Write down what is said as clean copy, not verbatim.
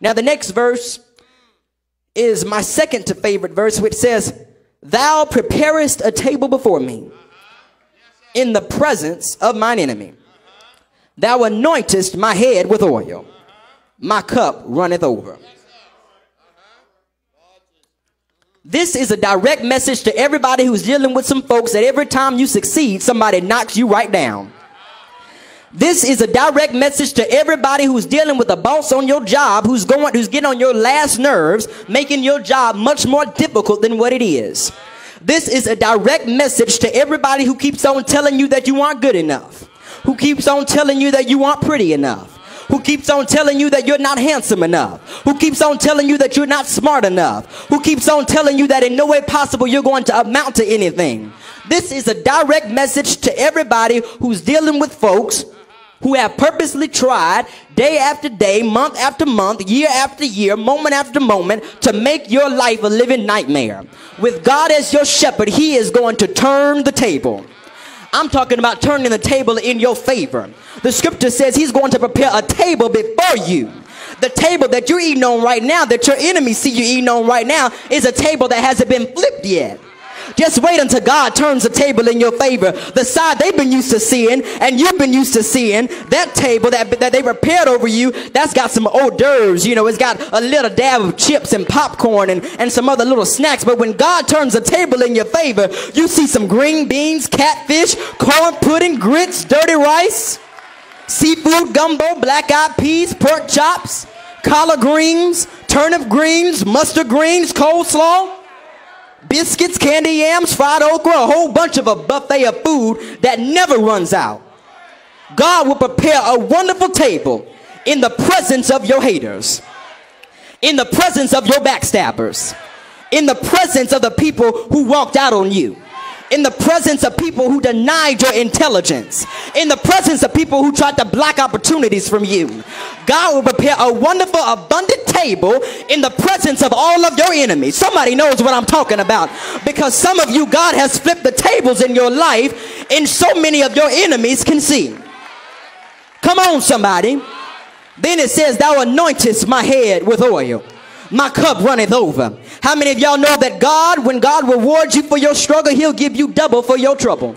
Now the next verse is my second to favorite verse, which says, thou preparest a table before me in the presence of mine enemy. Thou anointest my head with oil. My cup runneth over. This is a direct message to everybody who's dealing with some folks that every time you succeed, somebody knocks you right down. This is a direct message to everybody who's dealing with a boss on your job who's getting on your last nerves, making your job much more difficult than what it is. This is a direct message to everybody who keeps on telling you that you aren't good enough, who keeps on telling you that you aren't pretty enough, who keeps on telling you that you're not handsome enough, who keeps on telling you that you're not smart enough, who keeps on telling you that in no way possible you're going to amount to anything. This is a direct message to everybody who's dealing with folks who have purposely tried day after day, month after month, year after year, moment after moment to make your life a living nightmare. With God as your shepherd, he is going to turn the table. I'm talking about turning the table in your favor. The scripture says he's going to prepare a table before you. The table that you're eating on right now, that your enemies see you eating on right now, is a table that hasn't been flipped yet. Just wait until God turns the table in your favor. The side they've been used to seeing and you've been used to seeing, that table that they prepared over you, that's got some hors d'oeuvres, you know, it's got a little dab of chips and popcorn and some other little snacks. But when God turns the table in your favor, you see some green beans, catfish, corn pudding, grits, dirty rice, seafood gumbo, black-eyed peas, pork chops, collard greens, turnip greens, mustard greens, coleslaw, biscuits, candy yams, fried okra, a whole bunch of a buffet of food that never runs out. God will prepare a wonderful table in the presence of your haters, in the presence of your backstabbers, in the presence of the people who walked out on you, in the presence of people who denied your intelligence, in the presence of people who tried to block opportunities from you. God will prepare a wonderful, abundant table in the presence of all of your enemies. Somebody knows what I'm talking about, because some of you, God has flipped the tables in your life and so many of your enemies can see. Come on, somebody. Then it says, thou anointest my head with oil. My cup runneth over. How many of y'all know that God, when God rewards you for your struggle, he'll give you double for your trouble?